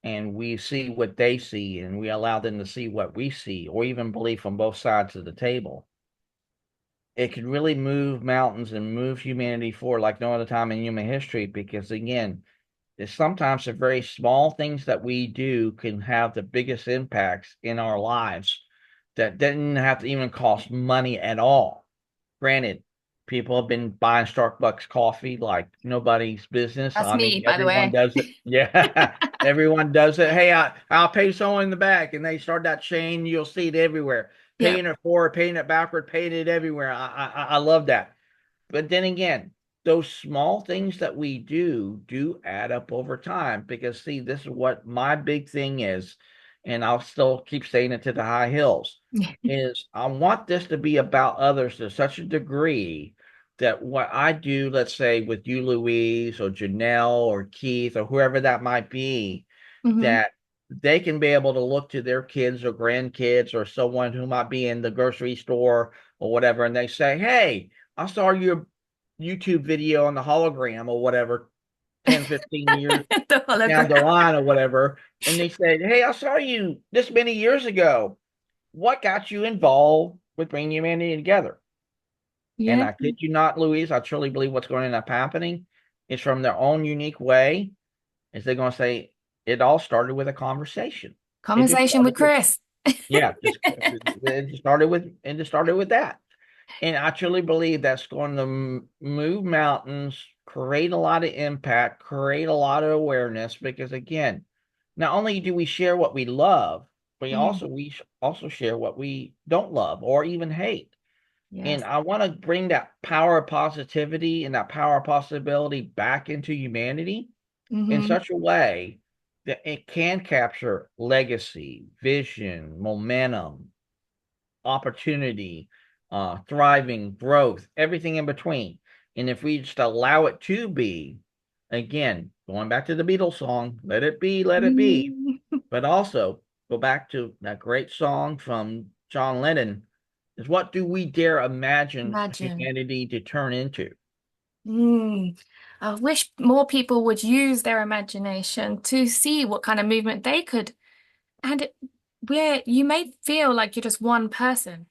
and we see what they see and we allow them to see what we see, or even believe from both sides of the table, it could really move mountains and move humanity forward like no other time in human history. Because again, it's sometimes the very small things that we do can have the biggest impacts in our lives that didn't have to even cost money at all. Granted, people have been buying Starbucks coffee like nobody's business. That's I me, mean, by the everyone way. does it. Yeah, everyone does it. Hey, I'll pay someone in the back, and they start that chain. You'll see it everywhere. Yep. Paying it forward, paying it backward, paying it everywhere. I love that. But then again, those small things that we do add up over time. Because see, this is what my big thing is, and I'll still keep saying it to the high hills, is I want this to be about others to such a degree that what I do, let's say with you, Louise, or Janelle, or Keith, or whoever that might be, Hmm. that they can be able to look to their kids or grandkids or someone who might be in the grocery store or whatever, and they say, hey, I saw your YouTube video on the hologram or whatever, 10, 15 years The down the hologram. line or whatever. And they said, hey, I saw you this many years ago. What got you involved with bringing humanity together? And Yeah. I kid you not, Louise, I truly believe what's going to end up happening is from their own unique way, is they're going to say, it all started with a conversation. It just Conversation with started with, Chris. yeah, it just started with that. And I truly believe that's going to move mountains, create a lot of impact, create a lot of awareness. Because again, not only do we share what we love, we Mhm. also also share what we don't love or even hate. And Yes. I want to bring that power of positivity and that power of possibility back into humanity in Hmm. such a way that it can capture legacy, vision, momentum, opportunity, thriving, growth, everything in between. And if we just allow it to be, again, going back to the Beatles song, let it be, but also go back to that great song from John Lennon, is what do we dare imagine Imagine. humanity to turn into? Mm. I wish more people would use their imagination to see what kind of movement they could. And where you may feel like you're just one person,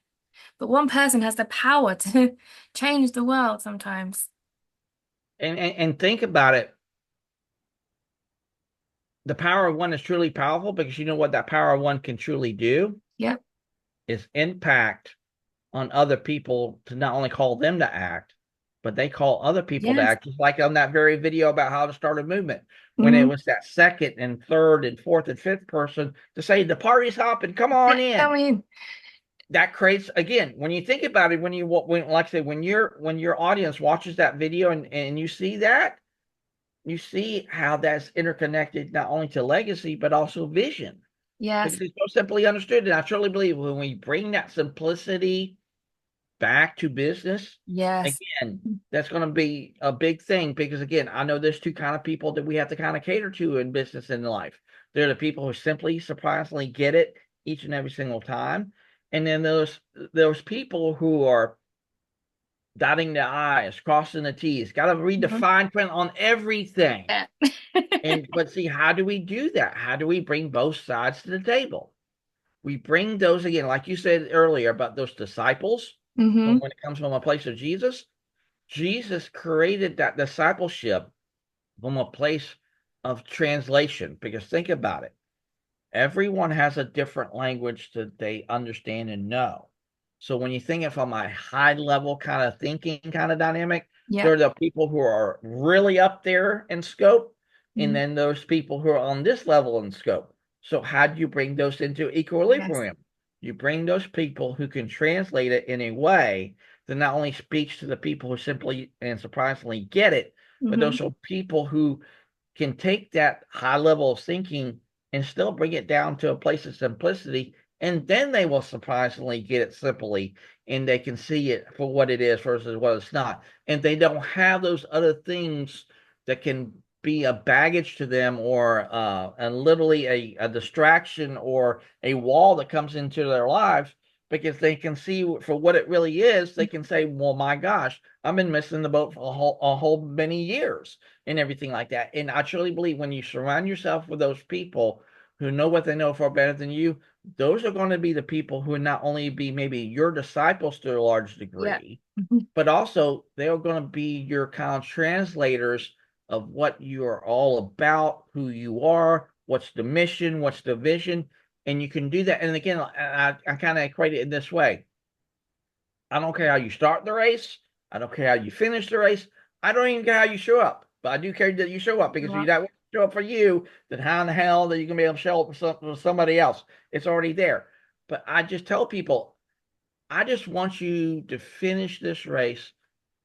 but one person has the power to change the world sometimes. And think about it. The power of one is truly powerful because you know what that power of one can truly do Yep. is impact on other people to not only call them to act, but they call other people to Yes. act. Just like on that very video about how to start a movement, when it Hmm. was that second and third and fourth and fifth person to say, the party's hopping, come on in. I mean, That creates, again, when you think about it, when like I say, when your audience watches that video and you see that, you see how that's interconnected not only to legacy, but also vision. yes, Because it's so simply understood. And I truly believe when we bring that simplicity back to business, yes. again, that's going to be a big thing. Because again, I know there's two kind of people that we have to kind of cater to in business and in life. They're the people who simply surprisingly get it each and every single time. And then those people who are dotting the I's, crossing the T's, got to read the Mhm. fine print on everything. Yeah. And but see, how do we do that? How do we bring both sides to the table? We bring those again, like you said earlier about those disciples. From Hmm. when it comes from a place of Jesus, Jesus created that discipleship from a place of translation. Because think about it, everyone has a different language that they understand and know. So when you think of from a high level kind of thinking kind of dynamic, there Yep. are the people who are really up there in scope, and Mhm. then those people who are on this level in scope. So how do you bring those into Yes. equilibrium? You bring those people who can translate it in a way that not only speaks to the people who simply and surprisingly get it, but Hmm. also people who can take that high level of thinking and still bring it down to a place of simplicity, and then they will surprisingly get it simply, and they can see it for what it is versus what it's not. And they don't have those other things that can be a baggage to them, or and literally a distraction or a wall that comes into their lives, because they can see for what it really is. They can say, well, my gosh, I've been missing the boat for a whole many years and everything like that. And I truly believe when you surround yourself with those people who know what they know far better than you, those are going to be the people who will not only be maybe your disciples to a large Yeah. degree, but also they are going to be your kind of translators of what you are all about, who you are, what's the mission, what's the vision. And you can do that. And again, I kind of equate it in this way. I don't care how you start the race. I don't care how you finish the race. I don't even care how you show up. But I do care that you show up, because if you Well, don't show up for you, then how in the hell are you going to be able to show up for somebody else? It's already there. But I just tell people, I just want you to finish this race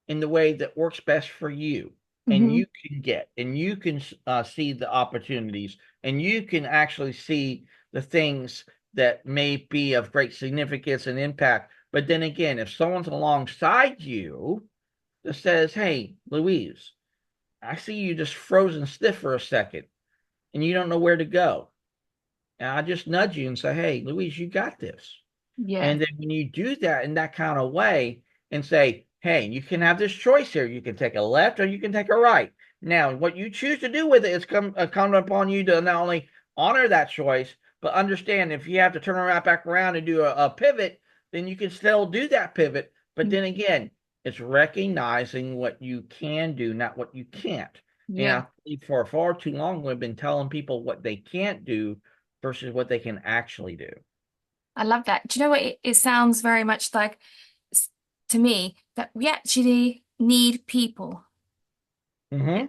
in the way that works best for you, and hmm you can get, and you can see the opportunities, and you can actually see the things that may be of great significance and impact. But then again, if someone's alongside you that says, hey, Louise, I see you just frozen stiff for a second and you don't know where to go, and I just nudge you and say, hey, Louise, you got this. yeah, And then when you do that in that kind of way and say, hey, you can have this choice here. You can take a left or you can take a right. Now, what you choose to do with it is come upon you to not only honor that choice, but understand if you have to turn right back around and do a pivot, then you can still do that pivot. But then again, it's recognizing what you can do, not what you can't. And yeah. I think for far too long, we've been telling people what they can't do versus what they can actually do. I love that. Do you know what? It sounds very much like s- to me that we actually need people. Mm-hmm.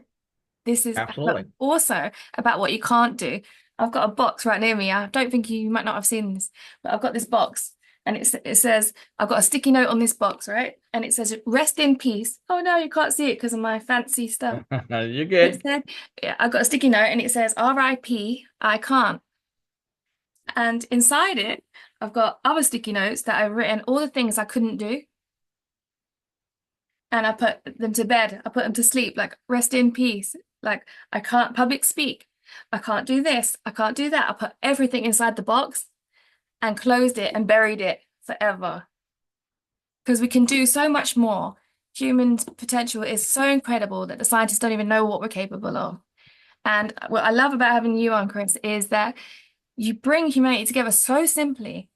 This is but Absolutely. also about what you can't do. I've got a box right near me. I don't think you might not have seen this, but I've got this box and it says, I've got a sticky note on this box, right? And it says, rest in peace. Oh no, you can't see it because of my fancy stuff. You're It good. said, yeah, I've got a sticky note and it says, RIP, I can't. And inside it, I've got other sticky notes that I've written all the things I couldn't do. And I put them to bed. I put them to sleep, like rest in peace. Like I can't public speak. I can't do this. I can't do that. I put everything inside the box and closed it and buried it forever. Because we can do so much more. Human potential is so incredible that the scientists don't even know what we're capable of. And what I love about having you on, Chris, is that you bring humanity together so simply.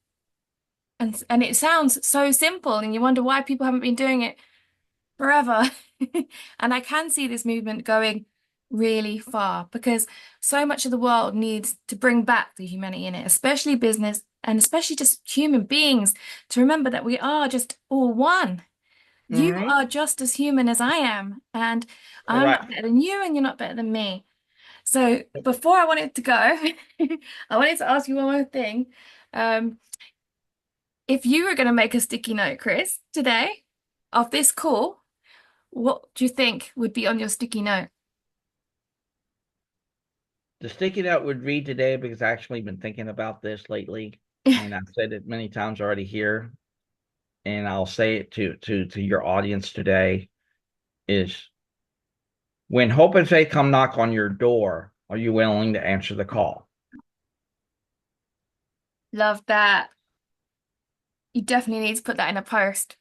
And it sounds so simple, and you wonder why people haven't been doing it forever. And I can see this movement going really far because so much of the world needs to bring back the humanity in it, especially business and especially just human beings, to remember that we are just all one. You Mm-hmm. are just as human as I am, and I'm not Correct. better than you, and you're not better than me. So before I wanted to go, I wanted to ask you one more thing. Um, if you were going to make a sticky note, Chris, today of this call, what do you think would be on your sticky note? The sticky note would read today, because I've actually been thinking about this lately, and I've said it many times already here, and I'll say it to your audience today, is when hope and faith come knock on your door, are you willing to answer the call? Love that. You definitely need to put that in a post.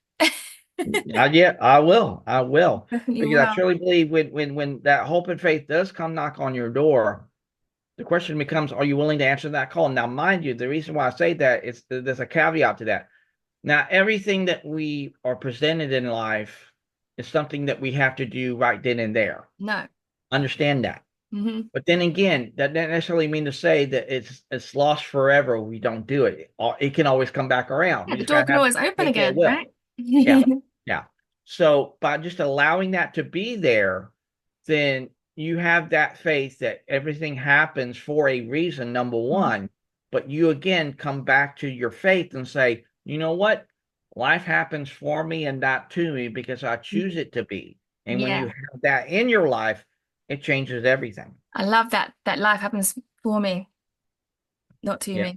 Yeah, I will. I will. Definitely Because I will. truly believe when that hope and faith does come knock on your door, the question becomes, are you willing to answer that call? Now, mind you, the reason why I say that is there's a caveat to that. Now, everything that we are presented in life is something that we have to do right then and there. No. Understand that. Hmm. But then again, that doesn't necessarily mean to say that it's lost forever. We don't do it. It can always come back around. Yeah, We the just door gotta can have always open faith that it again, will. right? Yeah, yeah. So by just allowing that to be there, then you have that faith that everything happens for a reason, number one. but you again come back to your faith and say, you know what? Life happens for me and not to me because I choose Mhm. it to be. And when you Yeah, have that in your life, it changes everything. I love that life happens for me, not to Yeah.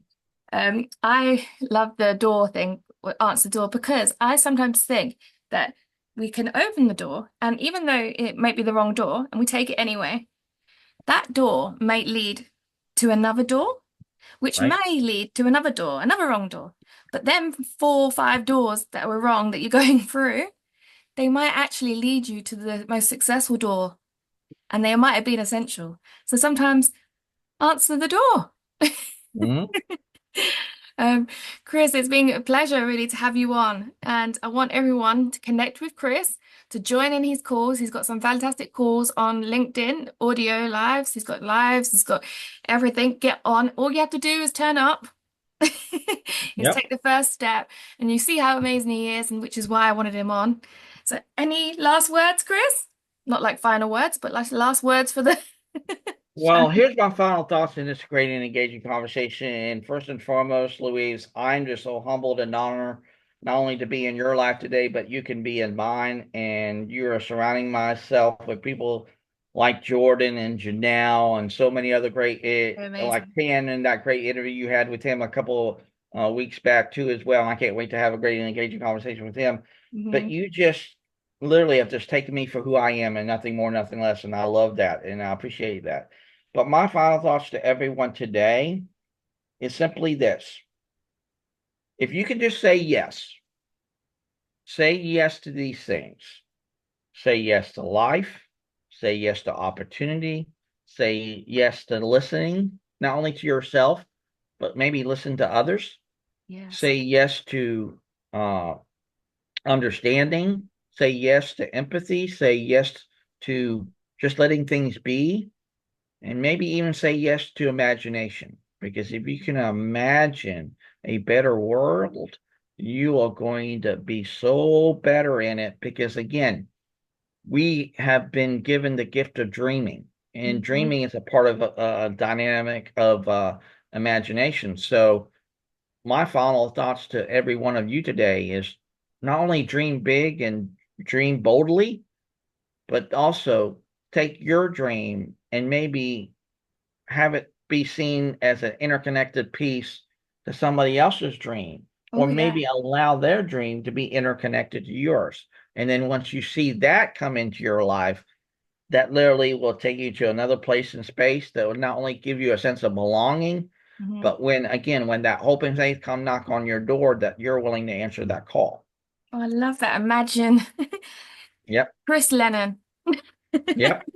me. I love the door thing, answer the door, because I sometimes think that we can open the door, and even though it might be the wrong door, and we take it anyway, that door may lead to another door, which Right. may lead to another door, another wrong door. But then 4 or 5 doors that were wrong that you're going through, they might actually lead you to the most successful door, and they might have been essential. So sometimes answer the door. Mhm. Um, Chris, it's been a pleasure really to have you on, and I want everyone to connect with Chris, to join in his calls. He's got some fantastic calls on LinkedIn, audio lives. He's got lives, he's got everything. Get on. All you have to do is turn up, is Yep. take the first step, and you see how amazing he is, and which is why I wanted him on. So, any last words, Chris? Not like final words, but like last words for the show. Well, here's my final thoughts in this great and engaging conversation. And first and foremost, Louise, I'm just so humbled and honored not only to be in your life today, but you can be in mine. And you are surrounding myself with people like Jordan and Janelle and so many other great, like Amazing. Ken and that great interview you had with him a couple weeks back too as well. And I can't wait to have a great and engaging conversation with him. But Hmm. you just literally have just taken me for who I am and nothing more, nothing less. And I love that. And I appreciate that. But my final thoughts to everyone today is simply this. If you can just say yes to these things, say yes to life, say yes to opportunity, say yes to listening, not only to yourself, but maybe listen to others, Yes. say yes to uh, understanding, say yes to empathy, say yes to just letting things be, and maybe even say yes to imagination. Because if you can imagine a better world, you are going to be so better in it. Because again, we have been given the gift of dreaming, and Hmm. dreaming is a part of a dynamic of imagination. So, my final thoughts to every one of you today is not only dream big and dream boldly, but also take your dream and maybe have it be seen as an interconnected piece to somebody else's dream, or Oh, yeah. maybe allow their dream to be interconnected to yours. And then once you see that come into your life, that literally will take you to another place in space that will not only give you a sense of belonging, Hmm. but when that hope and faith come knock on your door, that you're willing to answer that call. Oh, I love that. Imagine Yep. Chris Lennon. Yep.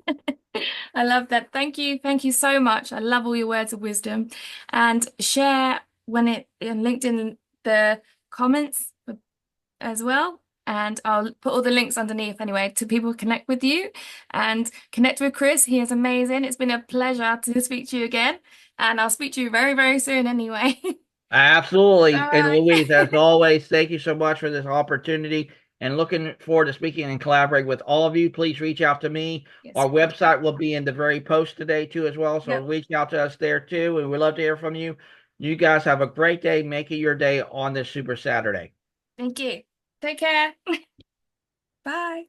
I love that. Thank you. Thank you so much. I love all your words of wisdom. And share when it in LinkedIn the comments as well. And I'll put all the links underneath anyway to people who connect with you and connect with Chris. He is amazing. It's been a pleasure to speak to you again. And I'll speak to you very, very soon anyway. All Absolutely. And right. Louise, as always, thank you so much for this opportunity and looking forward to speaking and collaborating with all of you. Please reach out to me. Yes, Our we'll do. website will be in the very post today, too, as well. So Yep. reach out to us there, too. And we'd love to hear from you. You guys have a great day. Make it your day on this Super Saturday. Thank you. Take care. Bye.